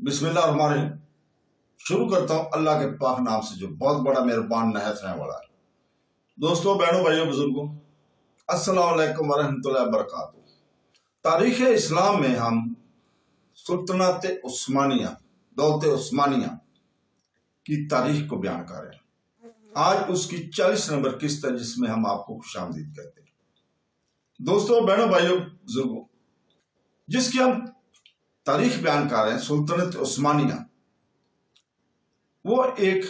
بسم اللہ الرحمن الرحیم۔ شروع کرتا ہوں اللہ کے پاک نام سے جو بہت بڑا مہربان نہایت رحم والا ہے۔ دوستوں، بہنوں، بھائیوں، بزرگوں، السلام علیکم ورحمۃ اللہ وبرکاتہ۔ تاریخ اسلام میں ہم سلطنت عثمانیہ، دولت عثمانیہ کی تاریخ کو بیان کر رہے ہیں۔ آج اس کی 40 نمبر قسط ہے جس میں ہم آپ کو خوش آمدید کہتے ہیں۔ دوستوں، بہنوں، بھائیوں، بزرگوں، جس کی ہم تاریخ بیان کر رہے ہیں، سلطنت عثمانیہ، وہ ایک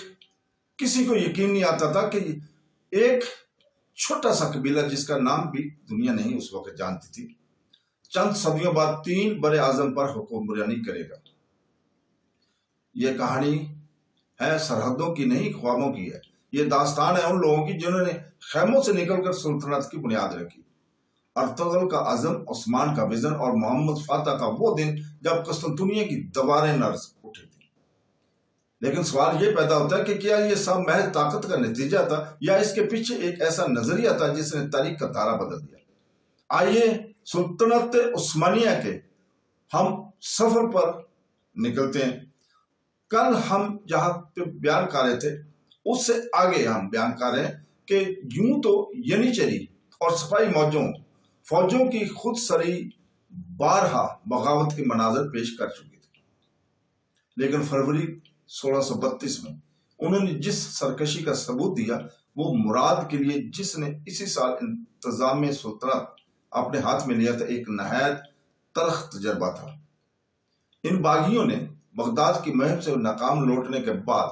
کسی کو یقین نہیں آتا تھا کہ ایک چھوٹا سا قبیلہ جس کا نام بھی دنیا نہیں اس وقت جانتی تھی، چند صدیوں بعد 3 بڑے اعظم پر حکمرانی کرے گا۔ یہ کہانی ہے سرحدوں کی نہیں، خوابوں کی ہے۔ یہ داستان ہے ان لوگوں کی جنہوں نے خیموں سے نکل کر سلطنت کی بنیاد رکھی۔ ارطغرل کا عزم، عثمان کا وژن اور محمد فاتح کا وہ دن جب قسطنطنیہ کی دیواریں لرز اٹھی تھی۔ لیکن سوال یہ پیدا ہوتا ہے کہ کیا یہ سب محض طاقت کا نتیجہ تھا یا اس کے پیچھے ایک ایسا نظریہ تھا جس نے تاریخ کا دھارا بدل دیا؟ آئیے سلطنت عثمانیہ کے ہم سفر پر نکلتے ہیں۔ کل ہم جہاں پہ بیان کر رہے تھے اس سے آگے ہم بیان کر رہے ہیں کہ یوں تو ینیچری اور سپاہی فوجوں کی خود سری بارہا بغاوت کے مناظر پیش کر چکی تھی، لیکن فروری 1632 میں انہوں نے جس سرکشی کا ثبوت دیا وہ مراد کے لیے جس نے اسی سال انتظام سلطنت اپنے ہاتھ میں لیا تھا ایک نہایت تلخ تجربہ تھا۔ ان باغیوں نے بغداد کی مہم سے ناکام لوٹنے کے بعد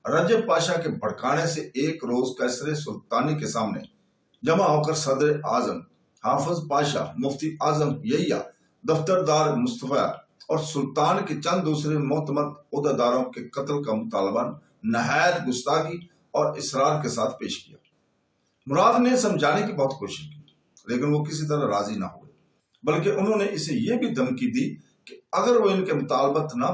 رجب پاشا کے بھڑکانے سے ایک روز قصر سلطانی کے سامنے جمع ہو کر صدر اعظم حافظ پاشا، مفتی اعظم یحییٰ، دفتردار مصطفیٰ اور سلطان کے چند دوسرے معتمد عہدیداروں کے قتل کا مطالبہ نہایت گستاخی اور اصرار کے ساتھ پیش کیا۔ مراد نے سمجھانے کی بہت کوشش کی لیکن وہ کسی طرح راضی نہ ہوئے، بلکہ انہوں نے اسے یہ بھی دھمکی دی کہ اگر وہ ان کے مطالبات نہ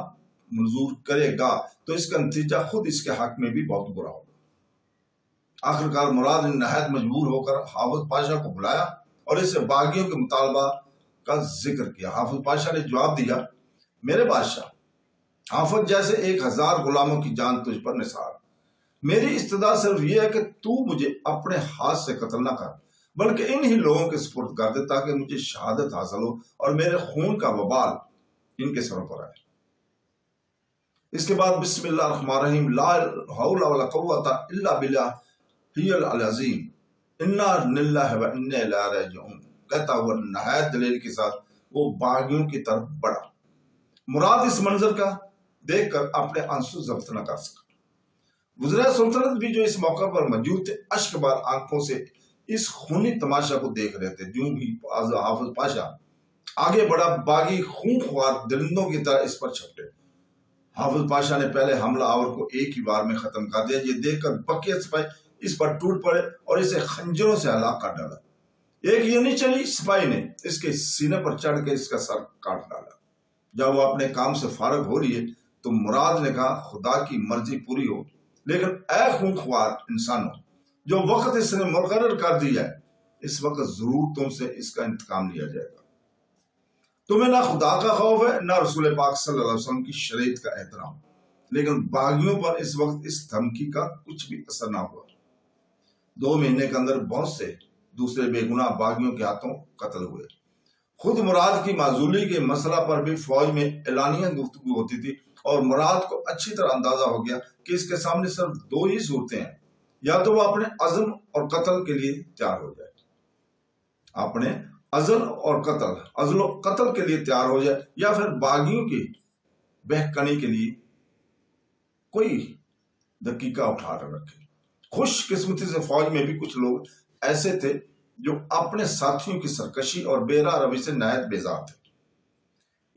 منظور کرے گا تو اس کا نتیجہ خود اس کے حق میں بھی بہت برا ہوگا۔ آخرکار مراد نے نہایت مجبور ہو کر حافظ پاشا کو بلایا اور اسے باغیوں کے مطالبہ کا ذکر کیا۔ حافظ پاشا نے جواب دیا، میرے بادشاہ، حافظ جیسے 1000 غلاموں کی جان تجھ پر نثار۔ میری استدعا صرف یہ ہے کہ تو مجھے اپنے ہاتھ سے قتل نہ کر بلکہ انہی لوگوں کے سپرد کر دے تاکہ مجھے شہادت حاصل ہو اور میرے خون کا وبال ان کے سروں پر آئے۔ اس کے بعد بسم اللہ الرحمن الرحیم، لا حول ولا قوت الا باللہ العظیم، انا للہ و انا الیہ راجعون کہتا ہوا نہایت دلیل کے ساتھ وہ باغیوں کی طرف بڑھا۔ مراد اس منظر کا دیکھ کر اپنے آنسو ضبط نہ کر سکا۔ وزراء سلطنت بھی جو اس موقع پر موجود تھے اشک بار آنکھوں سے اس خونی تماشا کو دیکھ رہے تھے۔ جو بھی حافظ پاشا آگے بڑھا، باغی خونخوار درندوں کی طرح اس پر چھپٹے۔ حافظ پاشا نے پہلے حملہ آور کو ایک ہی بار میں ختم کر دیا۔ یہ دیکھ کر بقیہ سپاہی اس پر ٹوٹ پڑے اور اسے خنجروں سے ہلاک کر ڈالا۔ ایک ینیچری سپاہی نے اس کے سینے پر چڑھ کے اس کا سر کاٹ ڈالا۔ جب وہ اپنے کام سے فارغ ہو رہی ہے تو مراد نے کہا، خدا کی مرضی پوری ہو، لیکن اے خونخوار انسانوں، جو وقت اس نے مقرر کر دیا ہے اس وقت ضرور تم سے اس کا انتقام لیا جائے گا۔ تمہیں نہ خدا کا خوف ہے نہ رسول پاک صلی اللہ علیہ وسلم کی شریعت کا احترام، لیکن باغیوں پر اس وقت اس دھمکی کا کچھ بھی اثر نہ ہوا۔ 2 مہینے کے اندر بہت سے دوسرے بے گناہ باغیوں کے ہاتھوں قتل ہوئے۔ خود مراد کی معزولی کے مسئلہ پر بھی فوج میں اعلانیہ گفتگو ہوتی تھی اور مراد کو اچھی طرح اندازہ ہو گیا کہ اس کے سامنے صرف 2 ہی صورتیں ہیں، یا تو وہ اپنے عزم اور قتل کے لیے تیار ہو جائے، اپنے عزل و قتل کے لیے تیار ہو جائے، یا پھر باغیوں کی بہکانی کے لیے کوئی دقیقہ اٹھا کر رکھے۔ خوش قسمتی سے فوج میں بھی کچھ لوگ ایسے تھے جو اپنے ساتھیوں کی سرکشی اور بے راہ روی سے نہایت بیزار تھے۔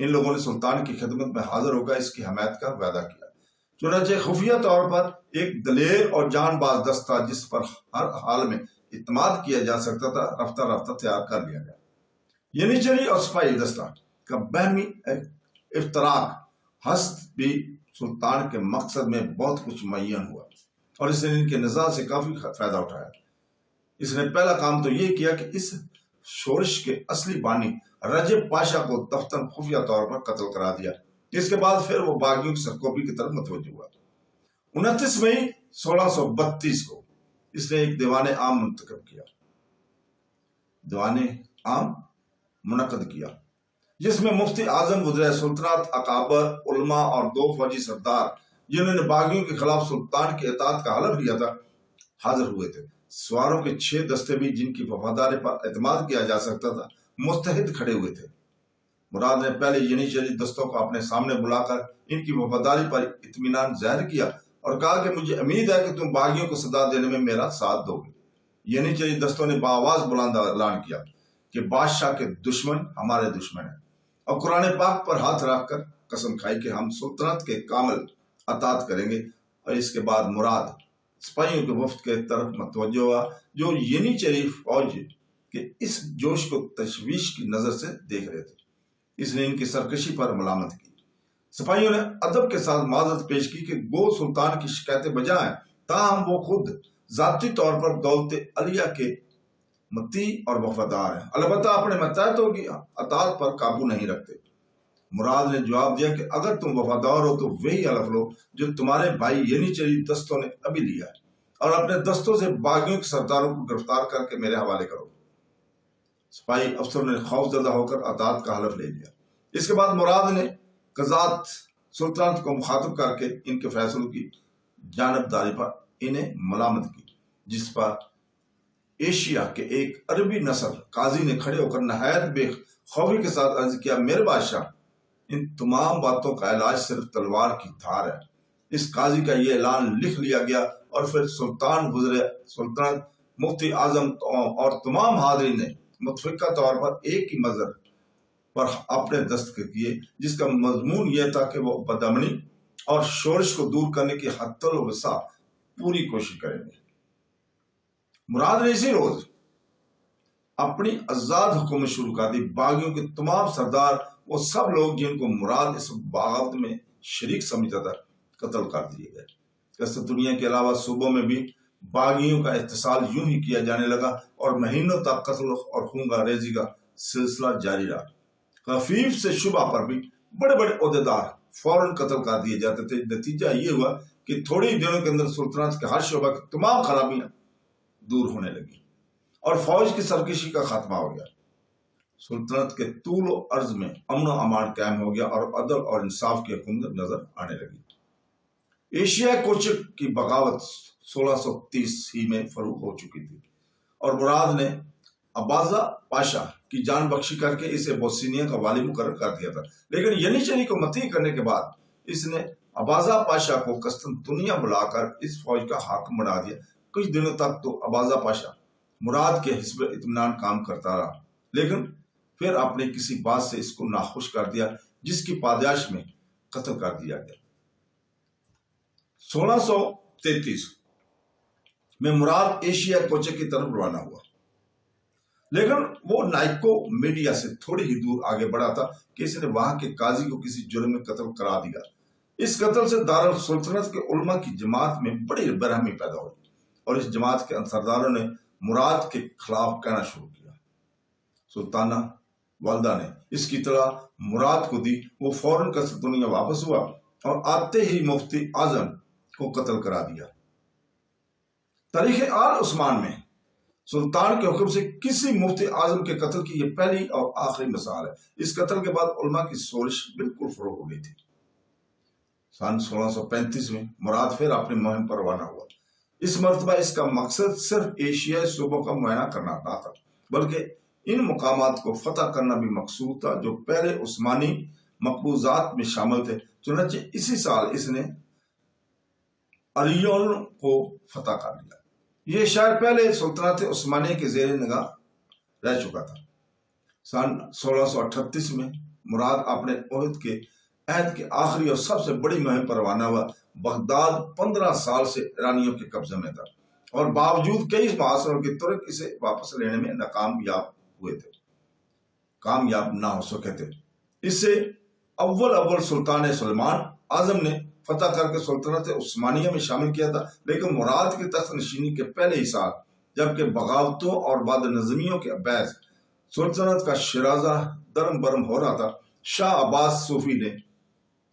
ان لوگوں نے سلطان کی خدمت میں حاضر ہو کر اس کی حمایت کا وعدہ کیا۔ چنانچہ خفیہ طور پر ایک دلیر اور جان باز دستہ جس پر ہر حال میں اعتماد کیا جا سکتا تھا رفتہ رفتہ تیار کر لیا گیا۔ ینیچری اور سپاہی دستہ کا باہمی افتراق ہست بھی سلطان کے مقصد میں بہت کچھ معین ہوا اور اس نے ان کے نزاع سے کافی فائدہ اٹھایا۔ اس نے پہلا کام تو یہ کیا کہ اس شورش کے اصلی بانی رجب پاشا کو دفتن خفیہ طور پر قتل کرا دیا۔ اس کے بعد پھر وہ باغیوں کی سرکوبی کی طرف متوجہ ہوا۔ 29 مئی 1632 کو اس نے ایک دیوان عام منتخب کیا، دیوان عام منعقد کیا، جس میں مفتی اعظم وزرائے سلطنت، اکابر، علماء اور 2 فوجی سردار جنہوں نے باغیوں کے خلاف سلطان کی اطاعت کا حلف لیا تھا حاضر ہوئے تھے۔ سواروں کے 6 دستے بھی جن کی وفاداری پر اعتماد کیا جا سکتا تھا مستعد کھڑے ہوئے تھے۔ مراد نے پہلے ینیچری دستوں کو اپنے سامنے بلا کر ان کی وفاداری پر اطمینان ظاہر کیا اور کہا کہ مجھے امید ہے کہ تم باغیوں کو صدا دینے میں میرا ساتھ دو گے۔ ینیچری دستوں نے بآواز بلند اعلان کیا کہ بادشاہ کے دشمن ہمارے دشمن ہیں، اور قرآن پاک پر ہاتھ رکھ کر قسم کھائی کہ ہم سلطنت کے کامل اطاعت کریں گے۔ اور اس کے بعد مراد سپاہیوں کے وفد کے طرف متوجہ ہوا جو ینیچری فوج کے اس جوش کو تشویش کی نظر سے دیکھ رہے تھے۔ اس نے ان کی سرکشی پر ملامت کی۔ سپاہیوں نے ادب کے ساتھ معذرت پیش کی کہ گو سلطان کی شکایتیں بجا ہیں، تاہم وہ خود ذاتی طور پر دولت علیہ کے مطیع اور وفادار ہیں، البتہ اپنے متحدوں کی اطاعت پر قابو نہیں رکھتے۔ مراد نے جواب دیا کہ اگر تم وفادار ہو تو وہی حلف لو جو تمہارے بھائی ینیچری دستوں نے ابھی لیا ہے، اور اپنے دستوں سے باغیوں کے سرداروں کو گرفتار کر کے میرے حوالے کرو۔ سپاہی افسروں نے خوف زدہ ہو کر اطاعت کا حلف لے لیا۔ اس کے بعد مراد نے قضات سلطنت کو مخاطب کر کے ان کے فیصلوں کی جانبداری پر انہیں ملامت کی، جس پر ایشیا کے ایک عربی نسل قاضی نے کھڑے ہو کر نہایت بے خوفی کے ساتھ عرض کیا، میرے بادشاہ، ان تمام باتوں کا علاج صرف تلوار کی دھار ہے۔ اس قاضی کا یہ اعلان لکھ لیا گیا اور پھر سلطان وزیر سلطنت، مفتی اعظم اور تمام حاضرین نے متفقہ طور پر ایک ہی منظر پر اپنے دستخط کیے، جس کا مضمون یہ تھا کہ وہ بدامنی اور شورش کو دور کرنے کی حتی الوسع پوری کوشش کریں گے۔ مراد نے اسی روز اپنی آزاد حکومت شروع کر دی۔ باغیوں کے تمام سردار، وہ سب لوگ جن کو مراد اس بغاوت میں شریک سمجھتا تھا، قتل کر دیے گئے۔ قسطنطنیہ کے علاوہ صوبوں میں بھی باغیوں کا احتسال یوں ہی کیا جانے لگا اور مہینوں تک قتل اور خون ریزی کا سلسلہ جاری رہا۔ خفیف سے شبہ پر بھی بڑے بڑے عہدیدار فوراً قتل کر دیے جاتے تھے۔ نتیجہ یہ ہوا کہ تھوڑے ہی دنوں کے اندر سلطنت کے ہر شعبہ کی تمام خرابیاں دور ہونے لگی اور فوج کی سرکشی کا خاتمہ ہو گیا۔ سلطنت کے طول و عرض میں امن و امان قائم ہو گیا اور عدل اور انصاف کی حکومت نظر آنے لگی۔ ایشیا کوچک کی بغاوت 1630 ہی میں فروغ ہو چکی تھی اور مراد نے اباظہ پاشا کی جان بخشی کر کے اسے بوسنیا کا والی مقرر کر دیا تھا، لیکن ینیچری کو مطیع کرنے کے بعد اس نے اباظہ پاشا کو قسطنطنیہ بلا کر اس فوج کا حاکم بنا دیا۔ کچھ دنوں تک تو اباظہ پاشا مراد کے حسب اطمینان کام کرتا رہا، لیکن پھر اپنے کسی بات سے اس کو ناخوش کر دیا، جس کی پاداش میں قتل کر دیا گیا۔ 1633 میں مراد ایشیا کوچک کی طرف روانہ ہوا، لیکن وہ نائکو میڈیا سے تھوڑی ہی دور آگے بڑھا تھا کہ اس نے وہاں کے قاضی کو کسی جرم میں قتل کرا دیا۔ اس قتل سے دارالسلطنت کے علماء کی جماعت میں بڑی برہمی پیدا ہوئی اور اس جماعت کے سرداروں نے مراد کے خلاف کہنا شروع کیا۔ سلطانہ والدہ نے اس کی اطلاع مراد کو دی، وہ فوراً قسطنطنیہ واپس ہوا اور آتے ہی مفتی اعظم کو قتل کرا دیا۔ تاریخ آل عثمان میں سلطان کے حکم سے کسی مفتی اعظم کے قتل کی یہ پہلی اور آخری مثال ہے۔ اس قتل کے بعد علماء کی شورش بالکل فروغ ہو گئی تھی۔ سن 1635 میں مراد پھر اپنی مہم پر روانہ ہوا۔ اس مرتبہ اس کا مقصد صرف ایشیائی صوبوں کا معائنہ کرنا نہ تھا، بلکہ ان مقامات کو فتح کرنا بھی مقصود تھا جو پہلے عثمانی مقبوضات میں شامل تھے۔ چنانچہ اسی سال اس نے اریون کو فتح کر لیا۔ یہ شہر پہلے سلطنت عثمانیہ کے زیر نگاہ رہ چکا تھا۔ سن 1638 میں مراد اپنے عہد کے آخری اور سب سے بڑی مہم پر روانہ ہوا۔ بغداد 15 سال سے ایرانیوں کے قبضے میں تھا اور باوجود کئی محاصروں کے ترک اسے واپس لینے میں کامیاب نہ ہو سکے تھے۔ اس سے اول سلطان سلیمان اعظم نے فتح کر کے سلطنت عثمانیہ میں شامل کیا تھا، لیکن مراد کی تخت نشینی کے پہلے ہی سال جبکہ بغاوتوں اور بد نظمیوں کے باعث سلطنت کا شیرازہ درم برم ہو رہا تھا، شاہ عباس صوفی نے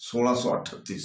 1638